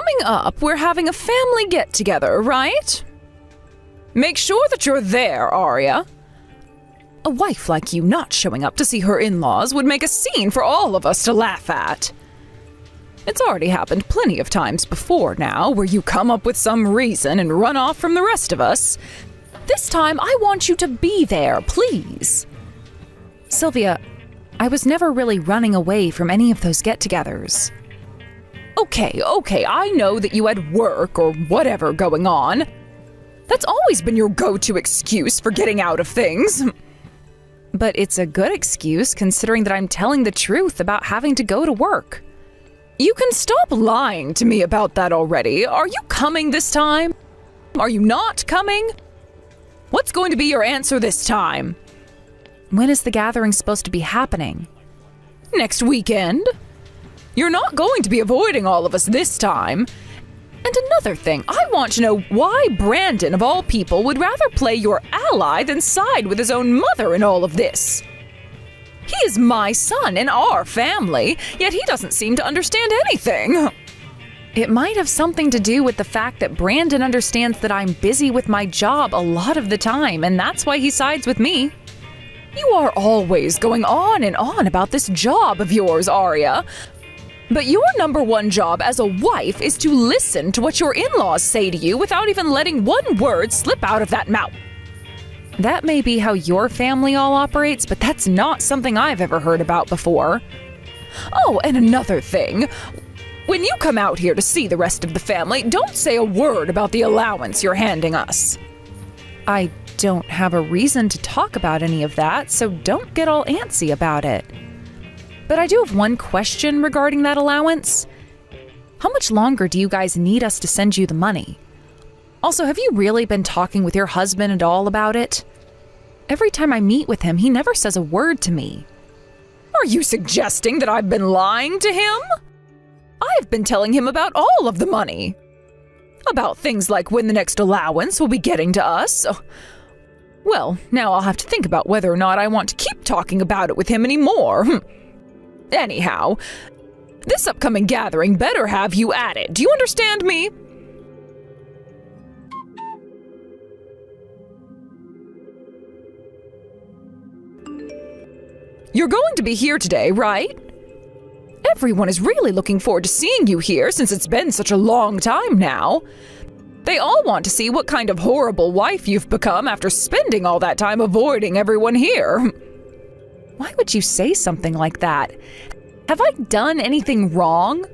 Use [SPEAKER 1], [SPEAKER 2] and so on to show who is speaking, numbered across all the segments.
[SPEAKER 1] Coming up, we're having a family get-together, right? Make sure that you're there, Arya. A wife like you not showing up to see her in-laws would make a scene for all of us to laugh at. It's already happened plenty of times before now, where you come up with some reason and run off from the rest of us. This time, I want you to be there, please. Sylvia, I was never really running away from any of those get-togethers. Okay, I know that you had work or whatever going on. That's always been your go-to excuse for getting out of things. But it's a good excuse considering that I'm telling the truth about having to go to work. You can stop lying to me about that already. Are you coming this time? Are you not coming? What's going to be your answer this time? When is the gathering supposed to be happening? Next weekend? You're not going to be avoiding all of us this time. And another thing, I want to know why Brandon, of all people, would rather play your ally than side with his own mother in all of this. He is my son in our family, yet he doesn't seem to understand anything. It might have something to do with the fact that Brandon understands that I'm busy with my job a lot of the time, and that's why he sides with me. You are always going on and on about this job of yours, Arya. But your number one job as a wife is to listen to what your in-laws say to you without even letting one word slip out of that mouth. That may be how your family all operates, but that's not something I've ever heard about before. Oh, and another thing. When you come out here to see the rest of the family, don't say a word about the allowance you're handing us. I don't have a reason to talk about any of that, so don't get all antsy about it. But I do have one question regarding that allowance. How much longer do you guys need us to send you the money? Also, have you really been talking with your husband at all about it? Every time I meet with him, he never says a word to me. Are you suggesting that I've been lying to him? I've been telling him about all of the money. About things like when the next allowance will be getting to us. Well, now I'll have to think about whether or not I want to keep talking about it with him anymore. Anyhow, this upcoming gathering better have you at it. Do you understand me? You're going to be here today, right? Everyone is really looking forward to seeing you here since it's been such a long time now. They all want to see what kind of horrible wife you've become after spending all that time avoiding everyone here. Why would you say something like that? Have I done anything wrong?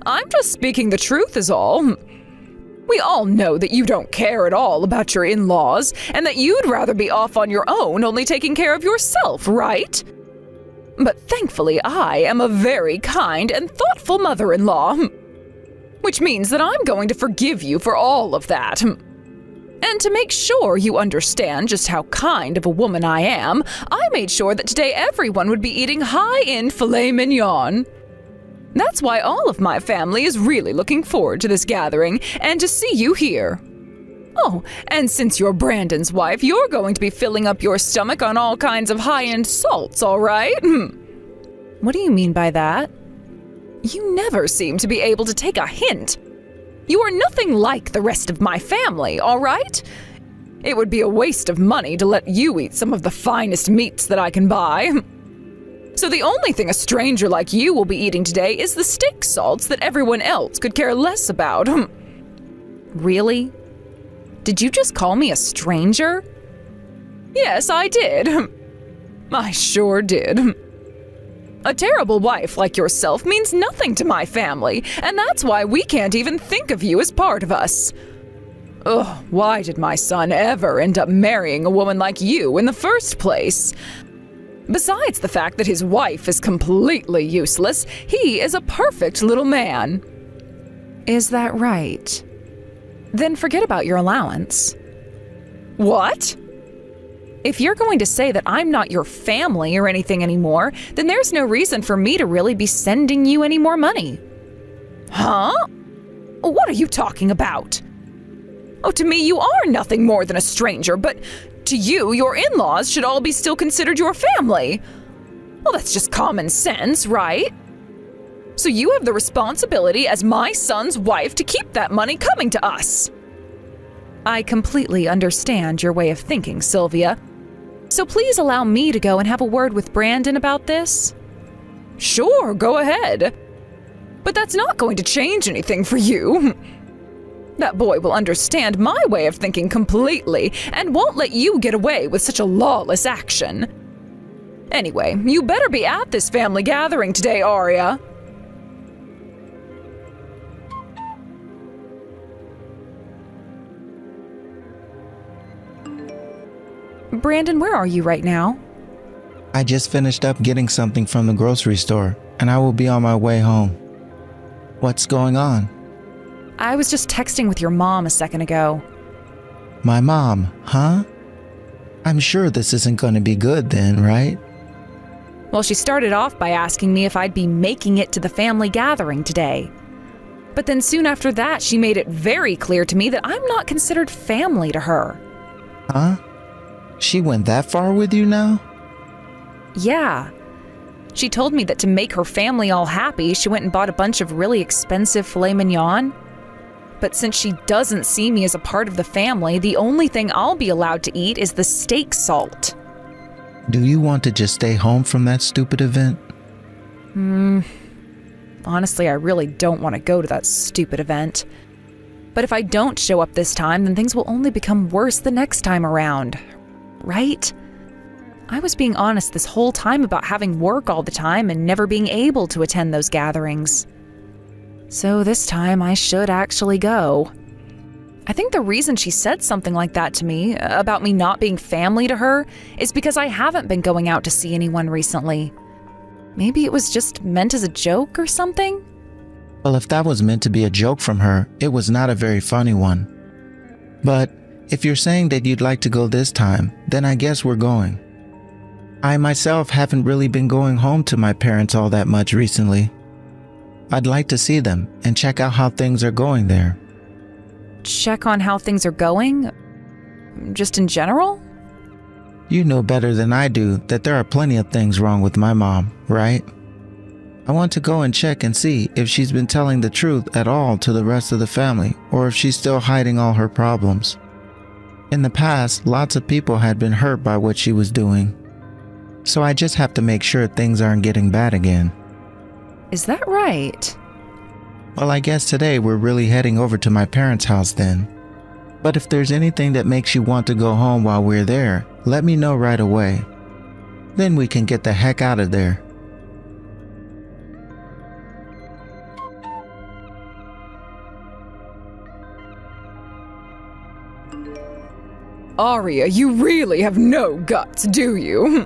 [SPEAKER 1] I'm just speaking the truth is all. We all know that you don't care at all about your in-laws and that you'd rather be off on your own, only taking care of yourself, right? But thankfully, I am a very kind and thoughtful mother-in-law, which means that I'm going to forgive you for all of that. And to make sure you understand just how kind of a woman I am, I made sure that today everyone would be eating high-end filet mignon. That's why all of my family is really looking forward to this gathering and to see you here. Oh, and since you're Brandon's wife, you're going to be filling up your stomach on all kinds of high-end salts, all right? What do you mean by that? You never seem to be able to take a hint. You are nothing like the rest of my family, all right? It would be a waste of money to let you eat some of the finest meats that I can buy. So the only thing a stranger like you will be eating today is the stick salts that everyone else could care less about. Really? Did you just call me a stranger? Yes, I did. I sure did. A terrible wife like yourself means nothing to my family, and that's why we can't even think of you as part of us. Ugh, why did my son ever end up marrying a woman like you in the first place? Besides the fact that his wife is completely useless, he is a perfect little man. Is that right? Then forget about your allowance. What? If you're going to say that I'm not your family or anything anymore, then there's no reason for me to really be sending you any more money. Huh? What are you talking about? Oh, to me, you are nothing more than a stranger, but to you, your in-laws should all be still considered your family. Well, that's just common sense, right? So you have the responsibility as my son's wife to keep that money coming to us. I completely understand your way of thinking, Sylvia. So please allow me to go and have a word with Brandon about this. Sure, go ahead. But that's not going to change anything for you. That boy will understand my way of thinking completely and won't let you get away with such a lawless action. Anyway, you better be at this family gathering today, Arya. Brandon, where are you right now?
[SPEAKER 2] I just finished up getting something from the grocery store, and I will be on my way home. What's going on?
[SPEAKER 1] I was just texting with your mom a second ago.
[SPEAKER 2] My mom, huh? I'm sure this isn't going to be good then, right?
[SPEAKER 1] Well, she started off by asking me if I'd be making it to the family gathering today. But then soon after that, she made it very clear to me that I'm not considered family to her.
[SPEAKER 2] Huh? She went that far with you now?
[SPEAKER 1] Yeah. She told me that to make her family all happy, she went and bought a bunch of really expensive filet mignon. But since she doesn't see me as a part of the family, the only thing I'll be allowed to eat is the steak salt.
[SPEAKER 2] Do you want to just stay home from that stupid event?
[SPEAKER 1] Honestly, I really don't want to go to that stupid event. But if I don't show up this time, then things will only become worse the next time around. Right? I was being honest this whole time about having work all the time and never being able to attend those gatherings. So this time I should actually go. I think the reason she said something like that to me, about me not being family to her, is because I haven't been going out to see anyone recently. Maybe it was just meant as a joke or something?
[SPEAKER 2] Well, if that was meant to be a joke from her, it was not a very funny one. But if you're saying that you'd like to go this time, then I guess we're going. I myself haven't really been going home to my parents all that much recently. I'd like to see them and check out how things are going there.
[SPEAKER 1] Check on how things are going? Just in general?
[SPEAKER 2] You know better than I do that there are plenty of things wrong with my mom, right? I want to go and check and see if she's been telling the truth at all to the rest of the family, or if she's still hiding all her problems. In the past, lots of people had been hurt by what she was doing. So I just have to make sure things aren't getting bad again.
[SPEAKER 1] Is that right?
[SPEAKER 2] Well, I guess today we're really heading over to my parents' house then. But if there's anything that makes you want to go home while we're there, let me know right away. Then we can get the heck out of there.
[SPEAKER 1] Arya, you really have no guts, do you?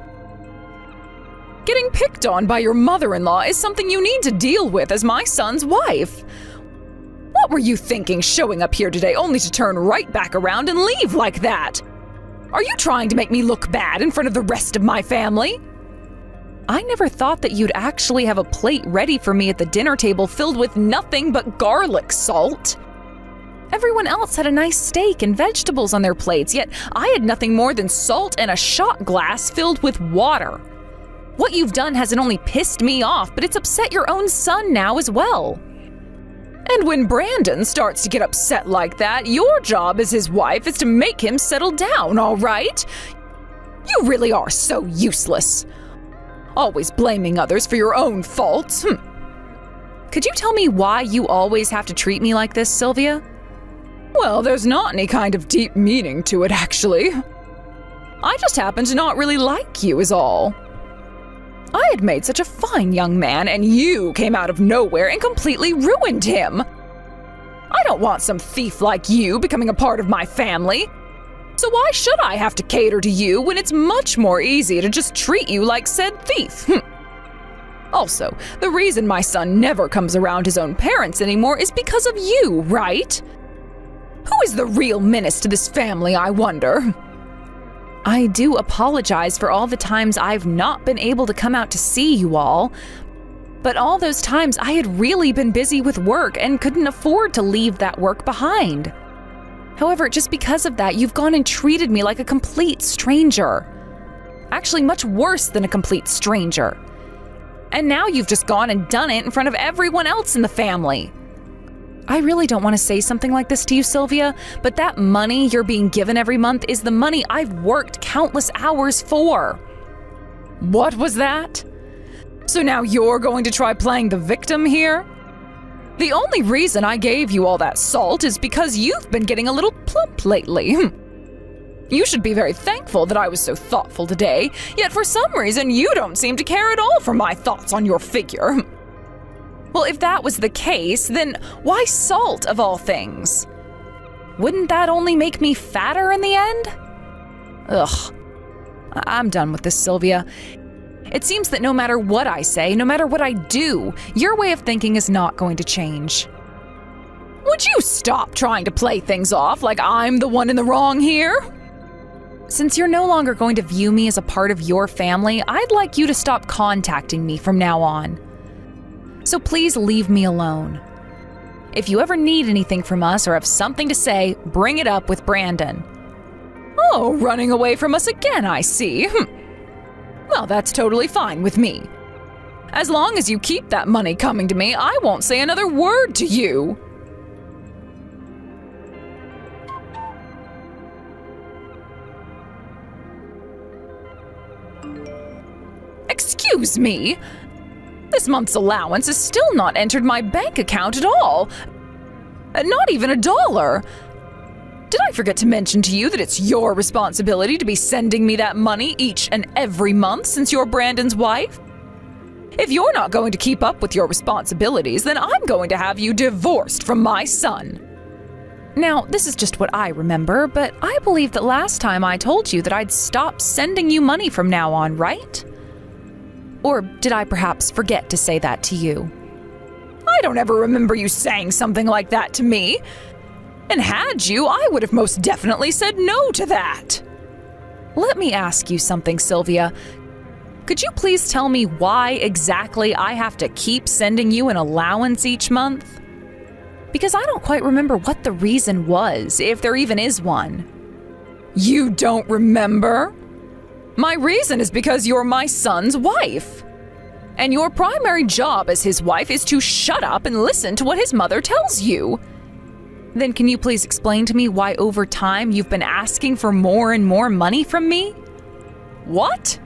[SPEAKER 1] Getting picked on by your mother-in-law is something you need to deal with as my son's wife. What were you thinking showing up here today only to turn right back around and leave like that? Are you trying to make me look bad in front of the rest of my family? I never thought that you'd actually have a plate ready for me at the dinner table filled with nothing but garlic salt. Everyone else had a nice steak and vegetables on their plates, yet I had nothing more than salt and a shot glass filled with water. What you've done hasn't only pissed me off, but it's upset your own son now as well. And when Brandon starts to get upset like that, your job as his wife is to make him settle down, all right? You really are so useless. Always blaming others for your own faults. Could you tell me why you always have to treat me like this, Sylvia? Well, there's not any kind of deep meaning to it, actually. I just happen to not really like you is all. I had made such a fine young man, and you came out of nowhere and completely ruined him. I don't want some thief like you becoming a part of my family. So why should I have to cater to you when it's much more easy to just treat you like said thief? Also, the reason my son never comes around his own parents anymore is because of you, right? Who is the real menace to this family, I wonder? I do apologize for all the times I've not been able to come out to see you all, but all those times I had really been busy with work and couldn't afford to leave that work behind. However, just because of that, you've gone and treated me like a complete stranger. Actually, much worse than a complete stranger. And now you've just gone and done it in front of everyone else in the family. I really don't want to say something like this to you, Sylvia, but that money you're being given every month is the money I've worked countless hours for. What was that? So now you're going to try playing the victim here? The only reason I gave you all that salt is because you've been getting a little plump lately. You should be very thankful that I was so thoughtful today, yet for some reason you don't seem to care at all for my thoughts on your figure. Well, if that was the case, then why salt of all things? Wouldn't that only make me fatter in the end? Ugh. I'm done with this, Sylvia. It seems that no matter what I say, no matter what I do, your way of thinking is not going to change. Would you stop trying to play things off like I'm the one in the wrong here? Since you're no longer going to view me as a part of your family, I'd like you to stop contacting me from now on. So please leave me alone. If you ever need anything from us or have something to say, bring it up with Brandon. Oh, running away from us again, I see. Well, that's totally fine with me. As long as you keep that money coming to me, I won't say another word to you. Excuse me? This month's allowance has still not entered my bank account at all. Not even $1. Did I forget to mention to you that it's your responsibility to be sending me that money each and every month since you're Brandon's wife? If you're not going to keep up with your responsibilities, then I'm going to have you divorced from my son. Now, this is just what I remember, but I believe that last time I told you that I'd stop sending you money from now on, right? Or did I perhaps forget to say that to you? I don't ever remember you saying something like that to me. And had you, I would have most definitely said no to that. Let me ask you something, Sylvia. Could you please tell me why exactly I have to keep sending you an allowance each month? Because I don't quite remember what the reason was, if there even is one. You don't remember? My reason is because you're my son's wife. And your primary job as his wife is to shut up and listen to what his mother tells you. Then can you please explain to me why over time you've been asking for more and more money from me? What?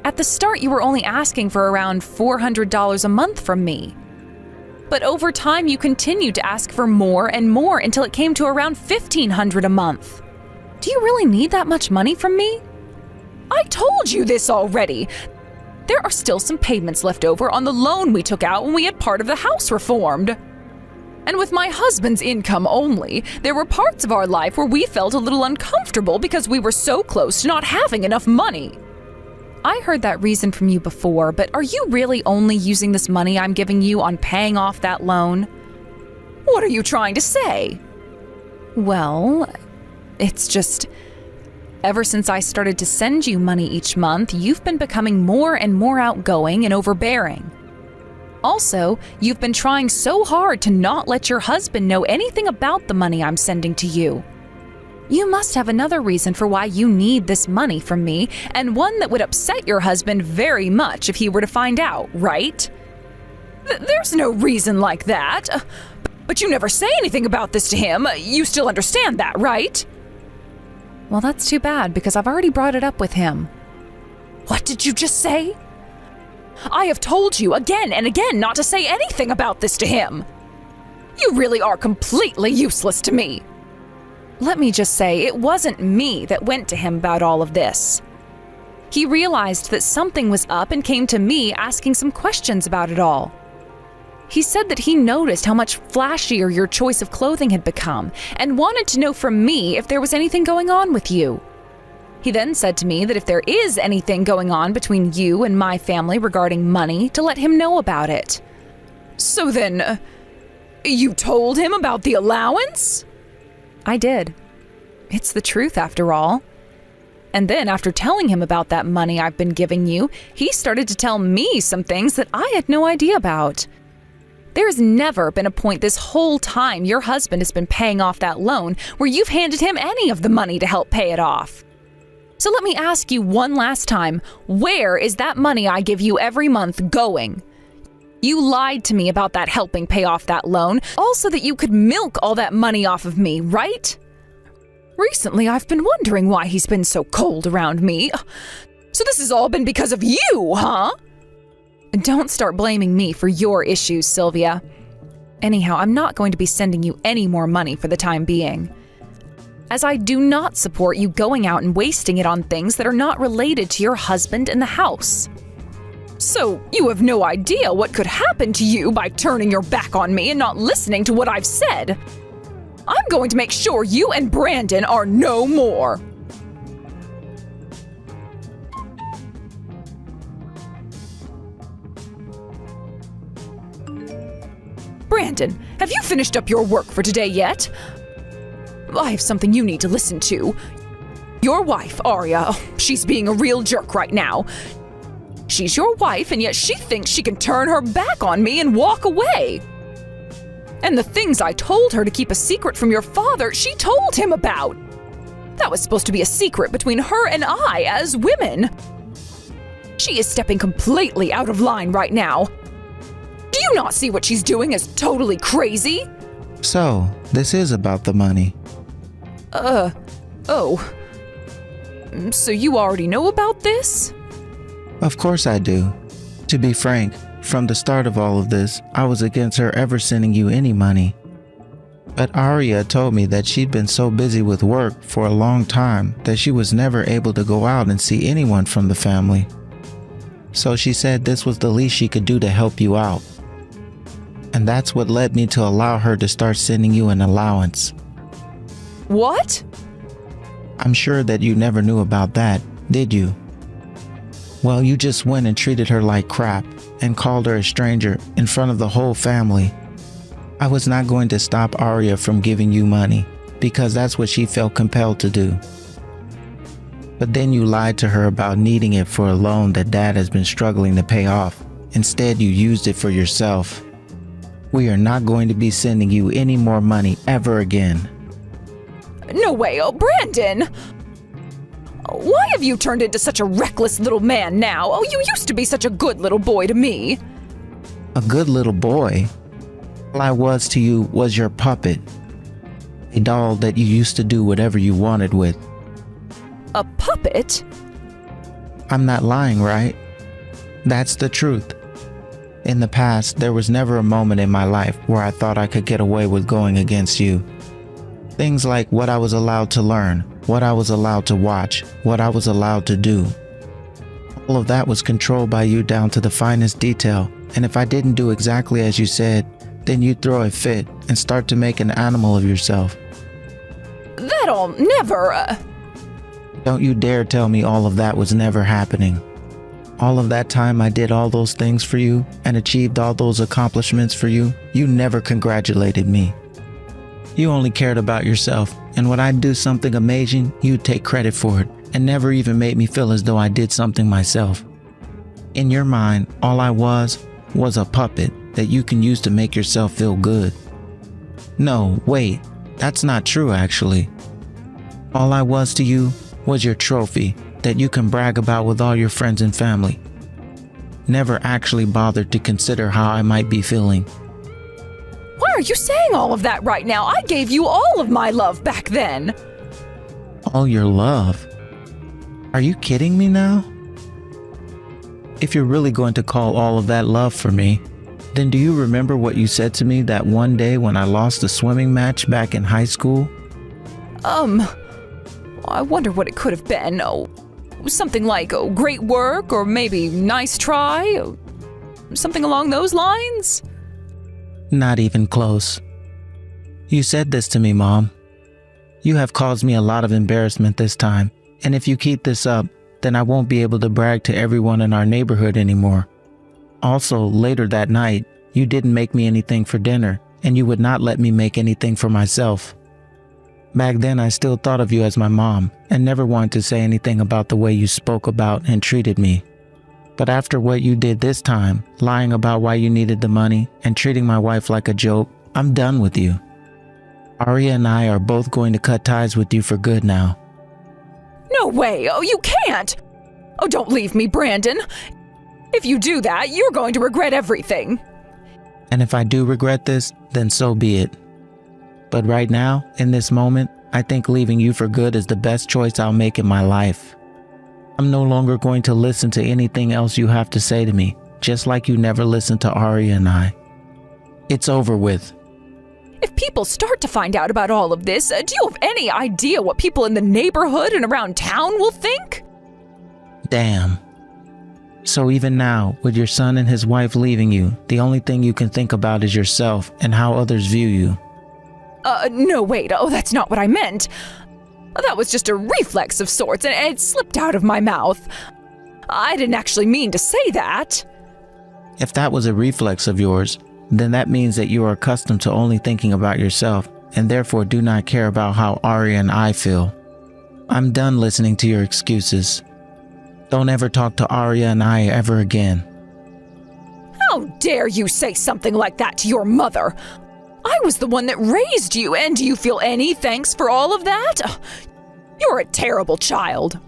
[SPEAKER 1] At the start, you were only asking for around $400 a month from me. But over time, you continued to ask for more and more until it came to around $1,500 a month. Do you really need that much money from me? I told you this already. There are still some payments left over on the loan we took out when we had part of the house reformed. And with my husband's income only, there were parts of our life where we felt a little uncomfortable because we were so close to not having enough money. I heard that reason from you before, but are you really only using this money I'm giving you on paying off that loan? What are you trying to say? Well, it's just, ever since I started to send you money each month, you've been becoming more and more outgoing and overbearing. Also, you've been trying so hard to not let your husband know anything about the money I'm sending to you. You must have another reason for why you need this money from me, and one that would upset your husband very much if he were to find out, right? There's no reason like that. But you never say anything about this to him. You still understand that, right? Well, that's too bad, because I've already brought it up with him. What did you just say? I have told you again and again not to say anything about this to him. You really are completely useless to me. Let me just say, it wasn't me that went to him about all of this. He realized that something was up and came to me asking some questions about it all. He said that he noticed how much flashier your choice of clothing had become and wanted to know from me if there was anything going on with you. He then said to me that if there is anything going on between you and my family regarding money, to let him know about it. So then, you told him about the allowance? I did. It's the truth after all. And then after telling him about that money I've been giving you, he started to tell me some things that I had no idea about. There's never been a point this whole time your husband has been paying off that loan where you've handed him any of the money to help pay it off. So let me ask you one last time, where is that money I give you every month going? You lied to me about that helping pay off that loan, also that you could milk all that money off of me, right? Recently, I've been wondering why he's been so cold around me. So this has all been because of you, huh? Don't start blaming me for your issues, Sylvia. Anyhow, I'm not going to be sending you any more money for the time being, as I do not support you going out and wasting it on things that are not related to your husband and the house. So, you have no idea what could happen to you by turning your back on me and not listening to what I've said. I'm going to make sure you and Brandon are no more. Brandon, have you finished up your work for today yet? I have something you need to listen to. Your wife, Arya, she's being a real jerk right now. She's your wife, and yet she thinks she can turn her back on me and walk away. And the things I told her to keep a secret from your father, she told him about. That was supposed to be a secret between her and I as women. She is stepping completely out of line right now. Do you not see what she's doing as totally crazy?
[SPEAKER 2] So, this is about the money.
[SPEAKER 1] Oh. So you already know about this?
[SPEAKER 2] Of course I do. To be frank, from the start of all of this, I was against her ever sending you any money. But Arya told me that she'd been so busy with work for a long time that she was never able to go out and see anyone from the family. So she said this was the least she could do to help you out. And that's what led me to allow her to start sending you an allowance.
[SPEAKER 1] What?
[SPEAKER 2] I'm sure that you never knew about that, did you? Well, you just went and treated her like crap and called her a stranger in front of the whole family. I was not going to stop Arya from giving you money because that's what she felt compelled to do. But then you lied to her about needing it for a loan that Dad has been struggling to pay off. Instead, you used it for yourself. We are not going to be sending you any more money ever again.
[SPEAKER 1] No way, Brandon! Why have you turned into such a reckless little man now? Oh, you used to be such a good little boy to me.
[SPEAKER 2] A good little boy? All I was to you was your puppet. A doll that you used to do whatever you wanted with.
[SPEAKER 1] A puppet?
[SPEAKER 2] I'm not lying, right? That's the truth. In the past, there was never a moment in my life where I thought I could get away with going against you. Things like what I was allowed to learn, what I was allowed to watch, what I was allowed to do. All of that was controlled by you down to the finest detail, and if I didn't do exactly as you said, then you'd throw a fit and start to make an animal of yourself.
[SPEAKER 1] That'll never...
[SPEAKER 2] Don't you dare tell me all of that was never happening. All of that time I did all those things for you and achieved all those accomplishments for you, you never congratulated me. You only cared about yourself, and when I'd do something amazing, you'd take credit for it and never even made me feel as though I did something myself. In your mind, all I was a puppet that you can use to make yourself feel good. No, wait, that's not true actually. All I was to you was your trophy that you can brag about with all your friends and family. Never actually bothered to consider how I might be feeling.
[SPEAKER 1] Why are you saying all of that right now? I gave you all of my love back then.
[SPEAKER 2] All your love? Are you kidding me now? If you're really going to call all of that love for me, then do you remember what you said to me that one day when I lost the swimming match back in high school?
[SPEAKER 1] I wonder what it could have been. Oh, something like, oh, great work, or maybe nice try, something along those lines?
[SPEAKER 2] Not even close. You said this to me, Mom. You have caused me a lot of embarrassment this time, and if you keep this up, then I won't be able to brag to everyone in our neighborhood anymore. Also, later that night, you didn't make me anything for dinner, and you would not let me make anything for myself. Back then, I still thought of you as my mom, and never wanted to say anything about the way you spoke about and treated me. But after what you did this time, lying about why you needed the money and treating my wife like a joke, I'm done with you. Arya and I are both going to cut ties with you for good now.
[SPEAKER 1] No way! Oh, you can't! Oh, don't leave me, Brandon! If you do that, you're going to regret everything.
[SPEAKER 2] And if I do regret this, then so be it. But right now, in this moment, I think leaving you for good is the best choice I'll make in my life. I'm no longer going to listen to anything else you have to say to me, just like you never listened to Aria and I. It's over with.
[SPEAKER 1] If people start to find out about all of this, do you have any idea what people in the neighborhood and around town will think?
[SPEAKER 2] Damn. So even now, with your son and his wife leaving you, the only thing you can think about is yourself and how others view you.
[SPEAKER 1] No, wait. Oh, that's not what I meant. That was just a reflex of sorts, and it slipped out of my mouth. I didn't actually mean to say that.
[SPEAKER 2] If that was a reflex of yours, then that means that you are accustomed to only thinking about yourself, and therefore do not care about how Aria and I feel. I'm done listening to your excuses. Don't ever talk to Aria and I ever again.
[SPEAKER 1] How dare you say something like that to your mother? I was the one that raised you, and do you feel any thanks for all of that? You're a terrible child.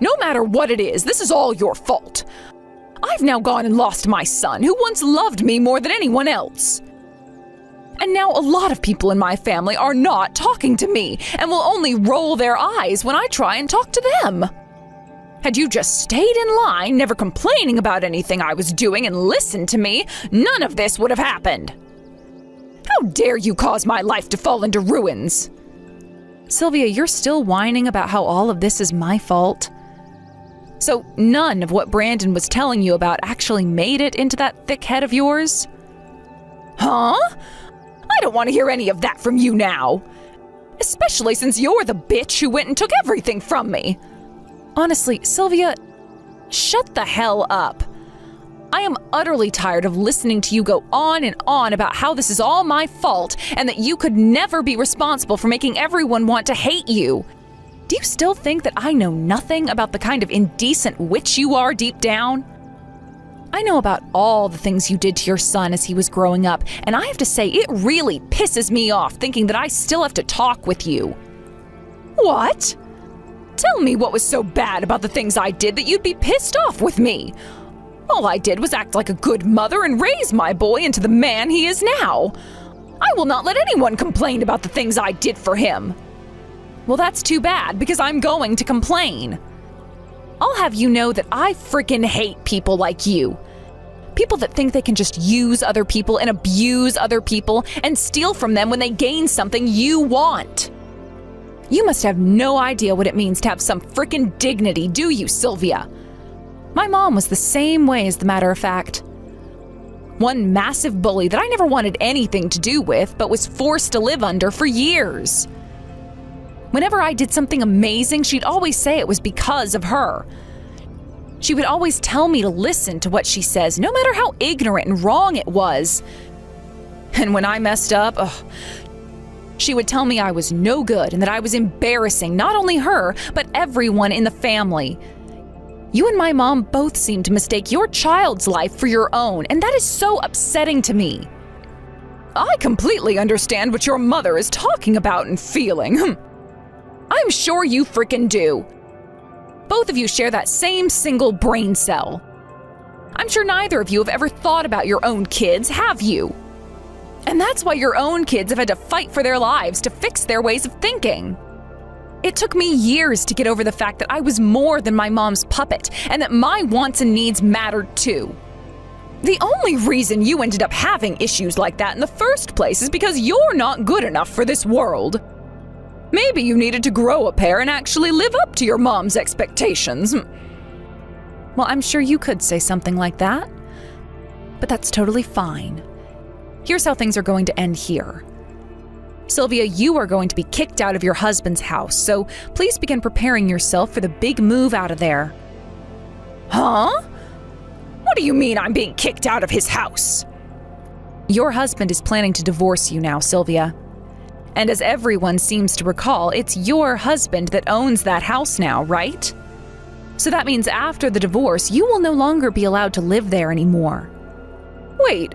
[SPEAKER 1] No matter what it is, this is all your fault. I've now gone and lost my son, who once loved me more than anyone else. And now a lot of people in my family are not talking to me and will only roll their eyes when I try and talk to them. Had you just stayed in line, never complaining about anything I was doing and listened to me, none of this would have happened. How dare you cause my life to fall into ruins? Sylvia, you're still whining about how all of this is my fault. So none of what Brandon was telling you about actually made it into that thick head of yours? Huh? I don't want to hear any of that from you now. Especially since you're the bitch who went and took everything from me. Honestly, Sylvia, shut the hell up. I am utterly tired of listening to you go on and on about how this is all my fault and that you could never be responsible for making everyone want to hate you. Do you still think that I know nothing about the kind of indecent witch you are deep down? I know about all the things you did to your son as he was growing up, and I have to say it really pisses me off thinking that I still have to talk with you. What? Tell me what was so bad about the things I did that you'd be pissed off with me. All I did was act like a good mother and raise my boy into the man he is now. I will not let anyone complain about the things I did for him. Well, that's too bad, because I'm going to complain. I'll have you know that I freaking hate people like you. People that think they can just use other people and abuse other people and steal from them when they gain something you want. You must have no idea what it means to have some freaking dignity, do you, Sylvia? My mom was the same way, as the matter of fact. One massive bully that I never wanted anything to do with, but was forced to live under for years. Whenever I did something amazing, she'd always say it was because of her. She would always tell me to listen to what she says, no matter how ignorant and wrong it was. And when I messed up, she would tell me I was no good and that I was embarrassing not only her, but everyone in the family. You and my mom both seem to mistake your child's life for your own, and that is so upsetting to me. I completely understand what your mother is talking about and feeling. I'm sure you frickin' do. Both of you share that same single brain cell. I'm sure neither of you have ever thought about your own kids, have you? And that's why your own kids have had to fight for their lives to fix their ways of thinking. It took me years to get over the fact that I was more than my mom's puppet and that my wants and needs mattered too. The only reason you ended up having issues like that in the first place is because you're not good enough for this world. Maybe you needed to grow a pair and actually live up to your mom's expectations. Well, I'm sure you could say something like that, but that's totally fine. Here's how things are going to end here. Sylvia, you are going to be kicked out of your husband's house, so please begin preparing yourself for the big move out of there. Huh? What do you mean I'm being kicked out of his house? Your husband is planning to divorce you now, Sylvia. And as everyone seems to recall, it's your husband that owns that house now, right? So that means after the divorce, you will no longer be allowed to live there anymore. Wait,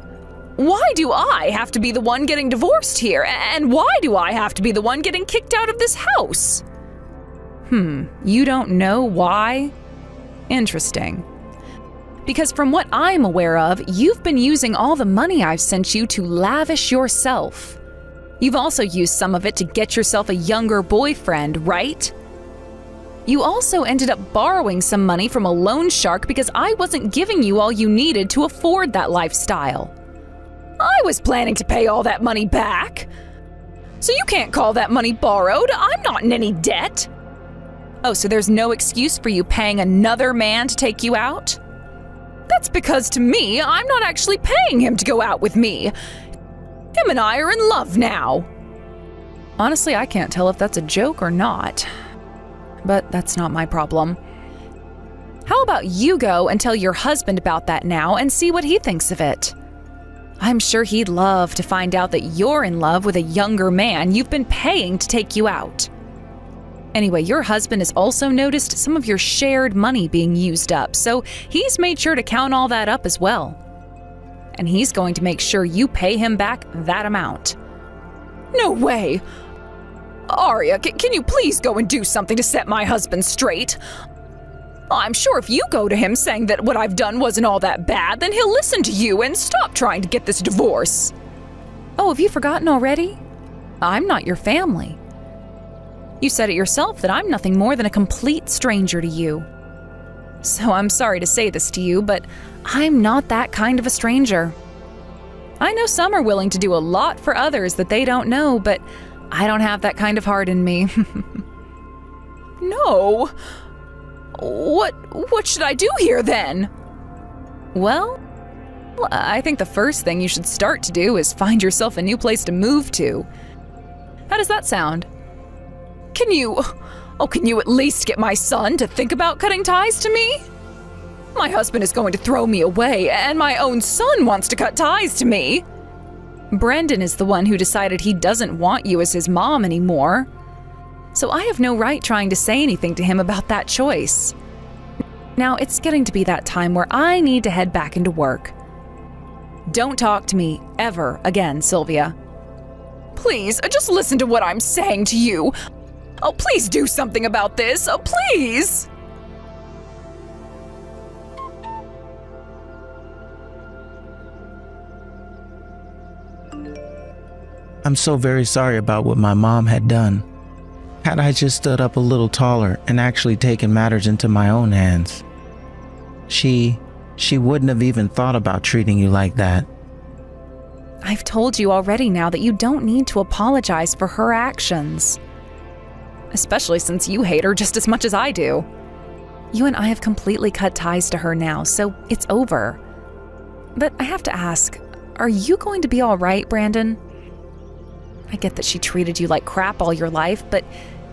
[SPEAKER 1] Why do I have to be the one getting divorced here? And why do I have to be the one getting kicked out of this house? You don't know why? Interesting. Because from what I'm aware of, you've been using all the money I've sent you to lavish yourself. You've also used some of it to get yourself a younger boyfriend, right? You also ended up borrowing some money from a loan shark because I wasn't giving you all you needed to afford that lifestyle. I was planning to pay all that money back. So you can't call that money borrowed. I'm not in any debt. Oh, so there's no excuse for you paying another man to take you out? That's because to me, I'm not actually paying him to go out with me. Him and I are in love now. Honestly, I can't tell if that's a joke or not. But that's not my problem. How about you go and tell your husband about that now and see what he thinks of it? I'm sure he'd love to find out that you're in love with a younger man you've been paying to take you out. Anyway, your husband has also noticed some of your shared money being used up, so he's made sure to count all that up as well. And he's going to make sure you pay him back that amount. No way! Arya, can you please go and do something to set my husband straight? I'm sure if you go to him saying that what I've done wasn't all that bad, then he'll listen to you and stop trying to get this divorce. Oh, have you forgotten already? I'm not your family. You said it yourself that I'm nothing more than a complete stranger to you. So I'm sorry to say this to you, but I'm not that kind of a stranger. I know some are willing to do a lot for others that they don't know, but I don't have that kind of heart in me. No. What should I do here then? Well, I think the first thing you should start to do is find yourself a new place to move to. How does that sound? Can you at least get my son to think about cutting ties to me? My husband is going to throw me away, and my own son wants to cut ties to me. Brendan is the one who decided he doesn't want you as his mom anymore. So I have no right trying to say anything to him about that choice. Now it's getting to be that time where I need to head back into work. Don't talk to me ever again, Sylvia. Please, just listen to what I'm saying to you. Oh, please do something about this. Oh, please.
[SPEAKER 2] I'm so very sorry about what my mom had done. Had I just stood up a little taller and actually taken matters into my own hands, she wouldn't have even thought about treating you like that.
[SPEAKER 1] I've told you already now that you don't need to apologize for her actions. Especially since you hate her just as much as I do. You and I have completely cut ties to her now, so it's over. But I have to ask, are you going to be all right, Brandon? I get that she treated you like crap all your life, but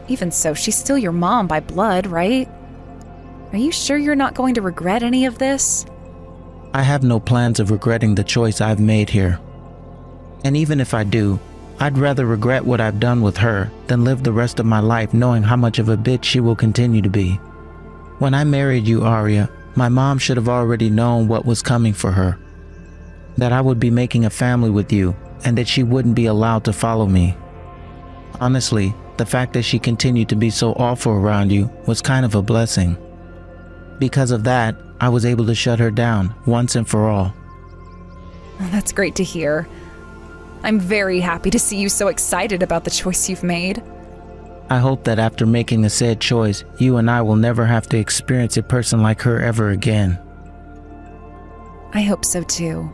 [SPEAKER 1] even so, she's still your mom by blood, right? Are you sure you're not going to regret any of this?
[SPEAKER 2] I have no plans of regretting the choice I've made here. And even if I do, I'd rather regret what I've done with her than live the rest of my life knowing how much of a bitch she will continue to be. When I married you, Arya, my mom should have already known what was coming for her. That I would be making a family with you and that she wouldn't be allowed to follow me. Honestly, the fact that she continued to be so awful around you was kind of a blessing. Because of that, I was able to shut her down once and for all.
[SPEAKER 1] That's great to hear. I'm very happy to see you so excited about the choice you've made.
[SPEAKER 2] I hope that after making the said choice, you and I will never have to experience a person like her ever again.
[SPEAKER 1] I hope so too.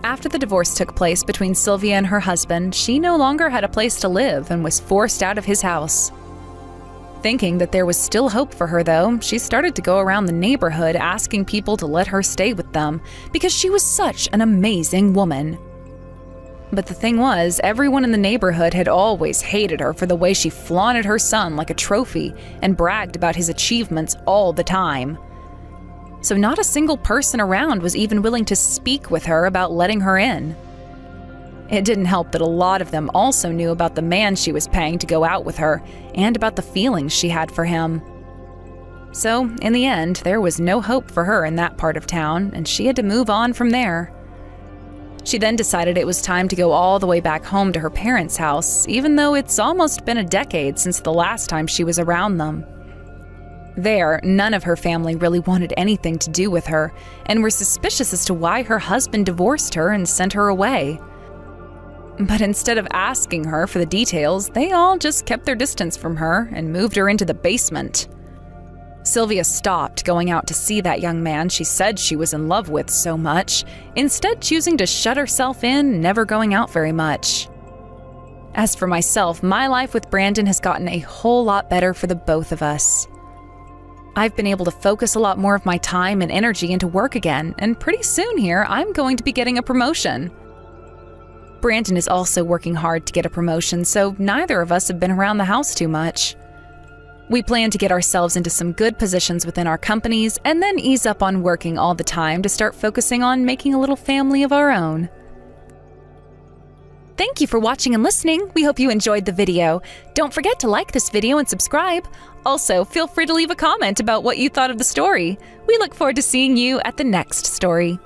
[SPEAKER 1] After the divorce took place between Sylvia and her husband, she no longer had a place to live and was forced out of his house. Thinking that there was still hope for her, though, she started to go around the neighborhood asking people to let her stay with them because she was such an amazing woman. But the thing was, everyone in the neighborhood had always hated her for the way she flaunted her son like a trophy and bragged about his achievements all the time. So not a single person around was even willing to speak with her about letting her in. It didn't help that a lot of them also knew about the man she was paying to go out with her and about the feelings she had for him. So, in the end, there was no hope for her in that part of town, and she had to move on from there. She then decided it was time to go all the way back home to her parents' house, even though it's almost been a decade since the last time she was around them. There, none of her family really wanted anything to do with her and were suspicious as to why her husband divorced her and sent her away. But instead of asking her for the details, they all just kept their distance from her and moved her into the basement. Sylvia stopped going out to see that young man she said she was in love with so much, instead choosing to shut herself in, never going out very much. As for myself, my life with Brandon has gotten a whole lot better for the both of us. I've been able to focus a lot more of my time and energy into work again, and pretty soon here, I'm going to be getting a promotion. Brandon is also working hard to get a promotion, so neither of us have been around the house too much. We plan to get ourselves into some good positions within our companies and then ease up on working all the time to start focusing on making a little family of our own. Thank you for watching and listening. We hope you enjoyed the video. Don't forget to like this video and subscribe. Also, feel free to leave a comment about what you thought of the story. We look forward to seeing you at the next story.